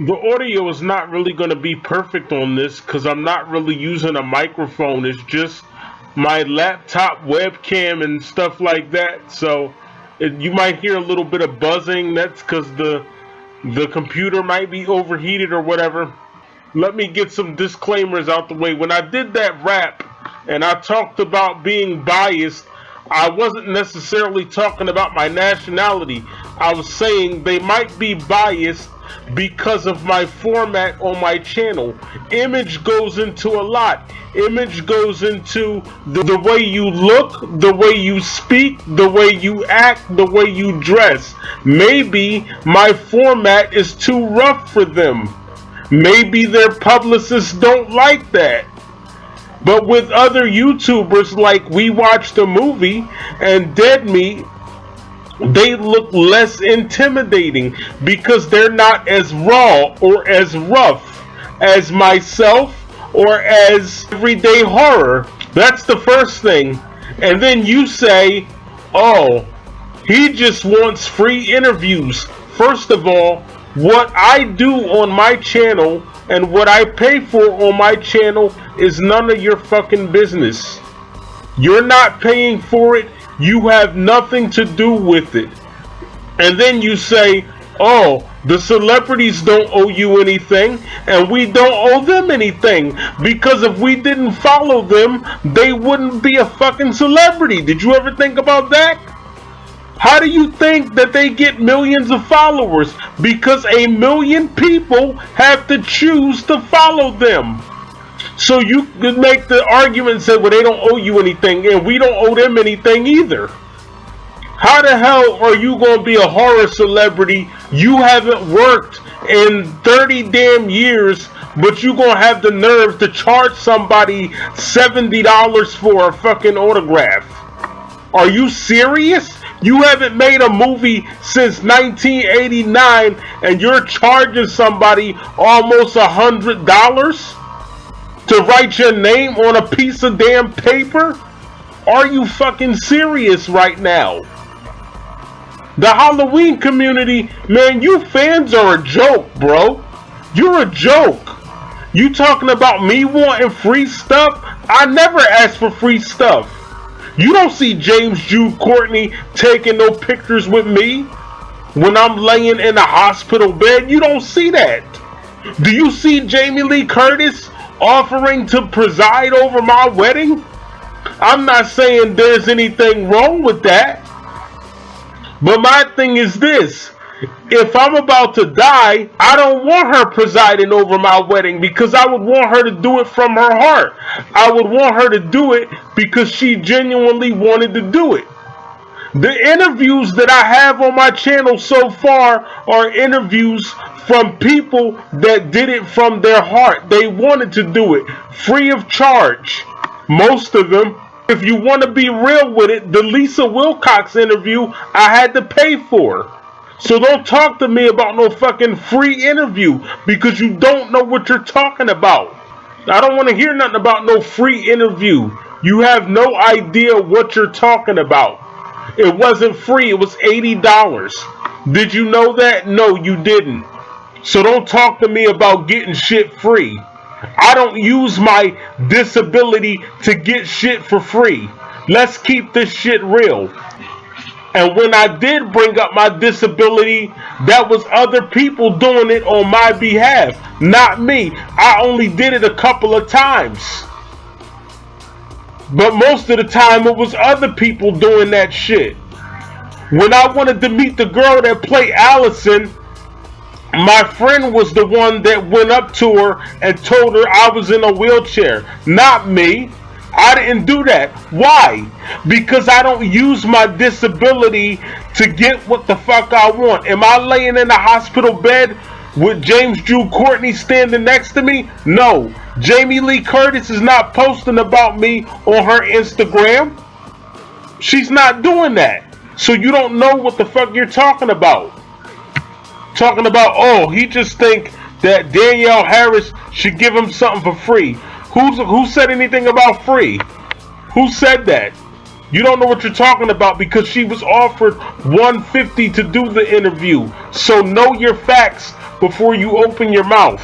The audio is not really going to be perfect on this because I'm not really using a microphone. It's just my laptop webcam and stuff like that. So you might hear a little bit of buzzing. That's because the computer might be overheated or whatever. Let me get some disclaimers out the way. When I did that rap and I talked about being biased, I wasn't necessarily talking about my nationality. I was saying they might be biased because of my format on my channel. Image goes into a lot. Image goes into the way you look, the way you speak, the way you act, the way you dress. Maybe my format is too rough for them. Maybe their publicists don't like that. But with other YouTubers, like We Watched a Movie and Dead Meat, they look less intimidating because they're not as raw or as rough as myself or as Everyday Horror. That's the first thing. And then you say, oh, he just wants free interviews. First of all, what I do on my channel and what I pay for on my channel is none of your fucking business. You're not paying for it. You have nothing to do with it. And then you say, oh, the celebrities don't owe you anything, and we don't owe them anything, because if we didn't follow them, they wouldn't be a fucking celebrity. Did you ever think about that? How do you think that they get millions of followers? Because a million people have to choose to follow them. So you could make the argument and say, well, they don't owe you anything, and we don't owe them anything either. How the hell are you going to be a horror celebrity? You haven't worked in 30 damn years, but you going to have the nerve to charge somebody $70 for a fucking autograph. Are you serious? You haven't made a movie since 1989 and you're charging somebody almost $100 to write your name on a piece of damn paper? Are you fucking serious right now? The Halloween community, man, you fans are a joke, bro. You're a joke. You talking about me wanting free stuff? I never asked for free stuff. You don't see James Jude Courtney taking no pictures with me when I'm laying in a hospital bed. You don't see that. Do you see Jamie Lee Curtis offering to preside over my wedding? I'm not saying there's anything wrong with that. But my thing is this. If I'm about to die, I don't want her presiding over my wedding because I would want her to do it from her heart. I would want her to do it because she genuinely wanted to do it. The interviews that I have on my channel so far are interviews from people that did it from their heart. They wanted to do it free of charge. Most of them. If you want to be real with it, the Lisa Wilcox interview I had to pay for. So don't talk to me about no fucking free interview because you don't know what you're talking about. I don't want to hear nothing about no free interview. You have no idea what you're talking about. It wasn't free. It was $80. Did you know that? No, you didn't. So don't talk to me about getting shit free. I don't use my disability to get shit for free. Let's keep this shit real. And when I did bring up my disability, that was other people doing it on my behalf, not me. I only did it a couple of times. But most of the time it was other people doing that shit. When I wanted to meet the girl that played Allison, my friend was the one that went up to her and told her I was in a wheelchair, not me. I didn't do that. Why? Because I don't use my disability to get what the fuck I want. Am I laying in a hospital bed with James Jude Courtney standing next to me? No. Jamie Lee Curtis is not posting about me on her Instagram. She's not doing that. So you don't know what the fuck you're talking about. Talking about, oh, he just think that Danielle Harris should give him something for free. Who said anything about free? Who said that? You don't know what you're talking about because she was offered $150 to do the interview. So know your facts before you open your mouth.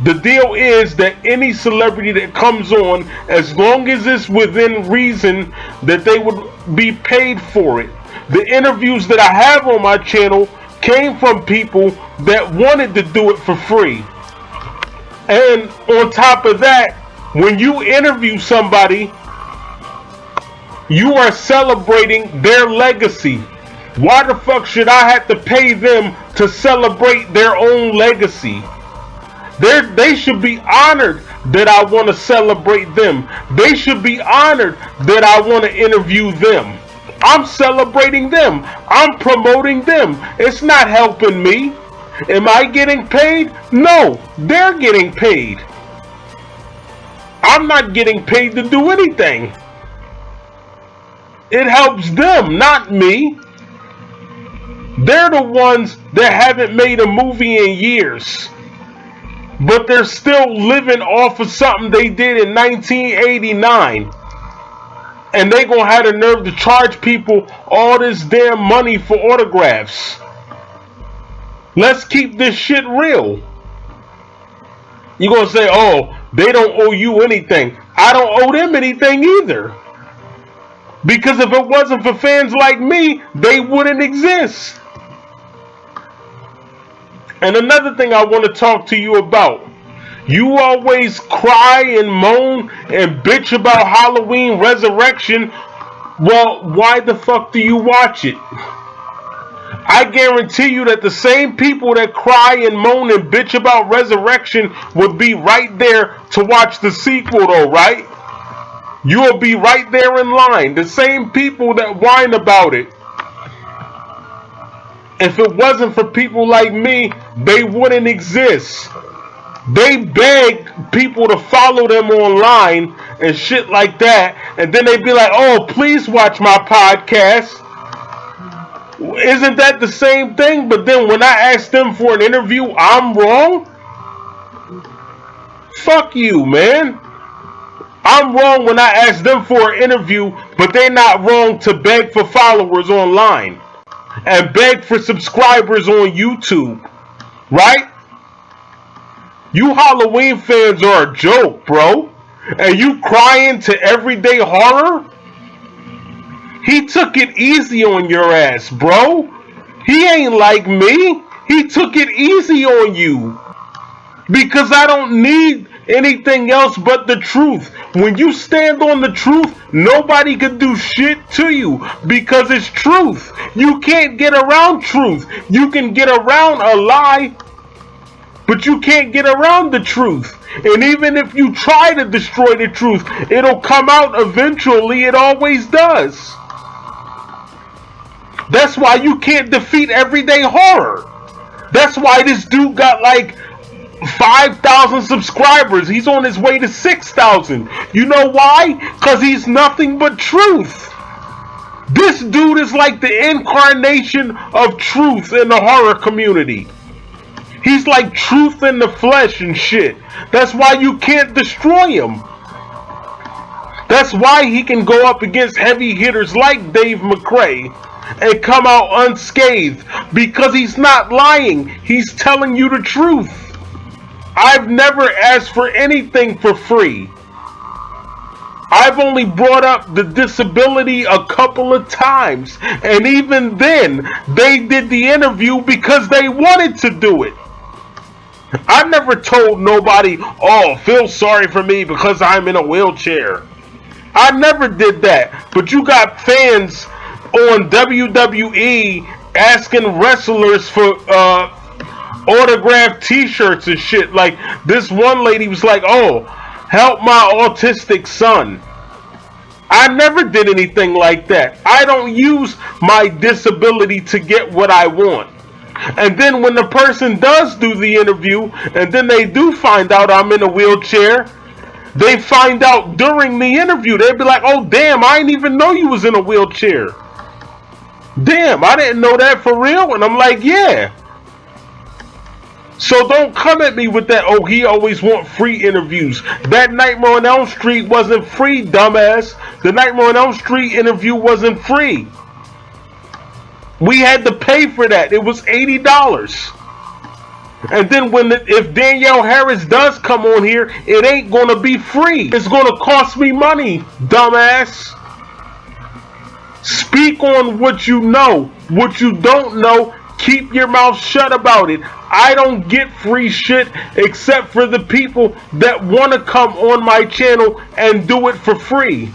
The deal is that any celebrity that comes on, as long as it's within reason, that they would be paid for it. The interviews that I have on my channel came from people that wanted to do it for free. And on top of that, when you interview somebody, you are celebrating their legacy. Why the fuck should I have to pay them to celebrate their own legacy? They should be honored that I want to celebrate them. They should be honored that I want to interview them. I'm celebrating them. I'm promoting them. It's not helping me. Am I getting paid? No, they're getting paid. I'm not getting paid to do anything. It helps them, not me. They're the ones that haven't made a movie in years. But they're still living off of something they did in 1989. And they gonna have the nerve to charge people all this damn money for autographs. Let's keep this shit real. You're gonna say, oh, they don't owe you anything. I don't owe them anything either. Because if it wasn't for fans like me, they wouldn't exist. And another thing I want to talk to you about. You always cry and moan and bitch about Halloween Resurrection. Well, why the fuck do you watch it? I guarantee you that the same people that cry and moan and bitch about Resurrection would be right there to watch the sequel though, right? You'll be right there in line. The same people that whine about it. If it wasn't for people like me, they wouldn't exist. They beg people to follow them online and shit like that. And then they'd be like, oh, please watch my podcast. Isn't that the same thing? But then when I ask them for an interview, I'm wrong? Fuck you, man. I'm wrong when I ask them for an interview, but they're not wrong to beg for followers online and beg for subscribers on YouTube, right? You Halloween fans are a joke, bro. And you crying to everyday horror? He took it easy on your ass, bro. He ain't like me. He took it easy on you. Because I don't need anything else but the truth. When you stand on the truth, nobody can do shit to you because it's truth. You can't get around truth. You can get around a lie, but you can't get around the truth. And even if you try to destroy the truth, it'll come out eventually. It always does. That's why you can't defeat everyday horror. That's why this dude got like 5,000 subscribers. He's on his way to 6,000. You know why? Because he's nothing but truth. This dude is like the incarnation of truth in the horror community. He's like truth in the flesh and shit. That's why you can't destroy him. That's why he can go up against heavy hitters like Dave McRae and come out unscathed. Because he's not lying. He's telling you the truth. I've never asked for anything for free. I've only brought up the disability a couple of times. And even then, they did the interview because they wanted to do it. I never told nobody, oh, feel sorry for me because I'm in a wheelchair. I never did that. But you got fans on WWE asking wrestlers for autographed t-shirts and shit. Like this one lady was like, oh, help my autistic son. I never did anything like that. I don't use my disability to get what I want. And then when the person does do the interview and then they do find out I'm in a wheelchair, they find out during the interview. They'd be like, oh damn, I didn't even know you was in a wheelchair. Damn, I didn't know that for real. And I'm like, yeah. So don't come at me with that, oh, he always want free interviews. That Nightmare on Elm Street wasn't free, dumbass. The Nightmare on Elm Street interview wasn't free. We had to pay for that. It was $80. And then if Danielle Harris does come on here, it ain't gonna be free. It's gonna cost me money, dumbass. Speak on what you know. What you don't know, keep your mouth shut about it. I don't get free shit except for the people that want to come on my channel and do it for free.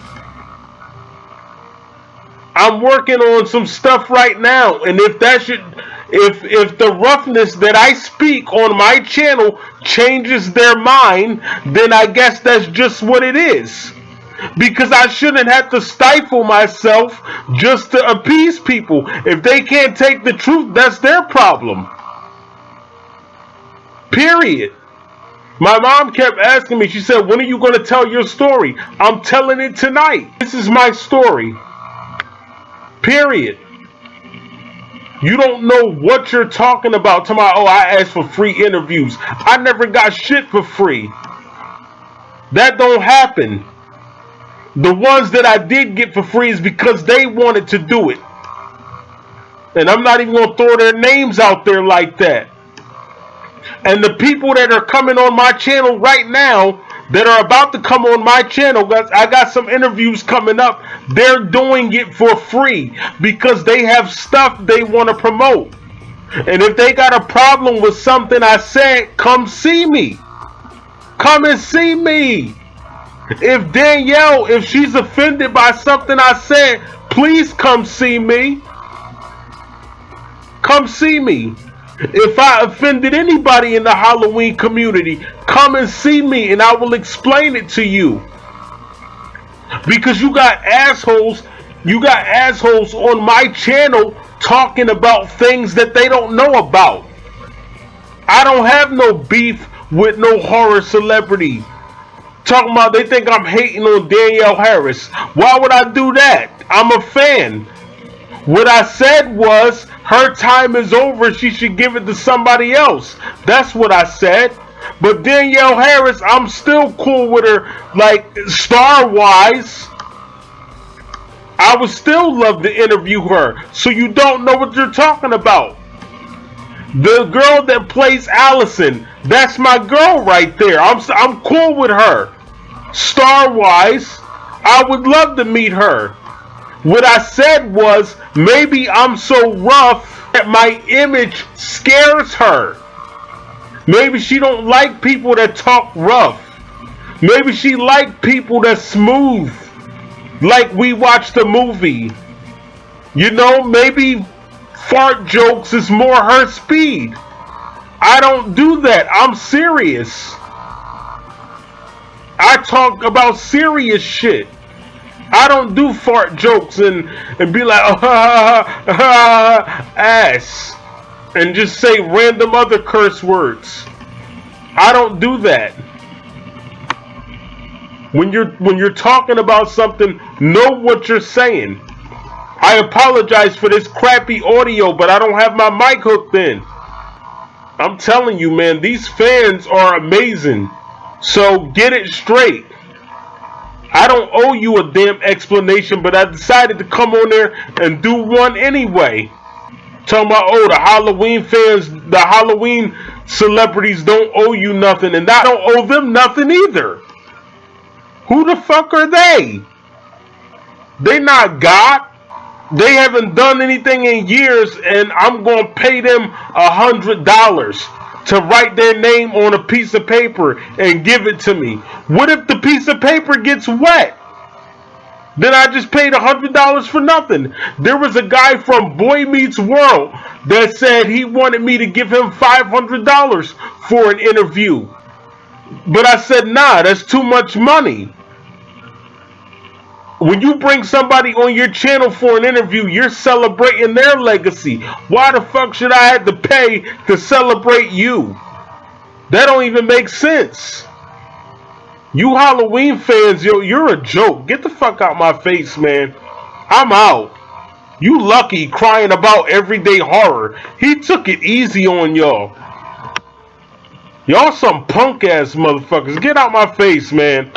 I'm working on some stuff right now, and if the roughness that I speak on my channel changes their mind, then I guess that's just what it is. Because I shouldn't have to stifle myself just to appease people. If they can't take the truth, that's their problem. Period. My mom kept asking me, she said, when are you going to tell your story? I'm telling it tonight. This is my story. Period. You don't know what you're talking about. Tomorrow, I asked for free interviews. I never got shit for free. That don't happen. The ones that I did get for free is because they wanted to do it. And I'm not even going to throw their names out there like that. And the people that are coming on my channel right now, that are about to come on my channel, I got some interviews coming up. They're doing it for free because they have stuff they want to promote. And if they got a problem with something I said, come see me. Come and see me. If Danielle, if she's offended by something I said, please come see me. Come see me. If I offended anybody in the Halloween community, come and see me and I will explain it to you. Because you got assholes on my channel talking about things that they don't know about. I don't have no beef with no horror celebrity. Talking about they think I'm hating on Danielle Harris. Why would I do that? I'm a fan. What I said was her time is over. She should give it to somebody else. That's what I said. But Danielle Harris, I'm still cool with her, like star-wise. I would still love to interview her. So you don't know what you're talking about. The girl that plays Allison, that's my girl right there. I'm cool with her. Star-wise, I would love to meet her. What I said was, maybe I'm so rough that my image scares her. Maybe she don't like people that talk rough. Maybe she like people that's smooth, like we watched the movie. You know, maybe fart jokes is more her speed. I don't do that. I'm serious. I talk about serious shit. I don't do fart jokes and be like, ass, and just say random other curse words. I don't do that. When you're talking about something, know what you're saying. I apologize for this crappy audio, but I don't have my mic hooked in. I'm telling you, man, these fans are amazing. So get it straight. I don't owe you a damn explanation, but I decided to come on there and do one anyway. Talking about, oh, the Halloween fans, the Halloween celebrities don't owe you nothing, and I don't owe them nothing either. Who the fuck are they? They not God. They haven't done anything in years, and I'm going to pay them $100 to write their name on a piece of paper and give it to me. What if the piece of paper gets wet? Then I just paid $100 for nothing. There was a guy from Boy Meets World that said he wanted me to give him $500 for an interview. But I said, nah, that's too much money. When you bring somebody on your channel for an interview, you're celebrating their legacy. Why the fuck should I have to pay to celebrate you? That don't even make sense. You Halloween fans, yo, you're a joke. Get the fuck out my face, man. I'm out. You lucky crying about everyday horror. He took it easy on y'all. Y'all some punk ass motherfuckers. Get out my face, man.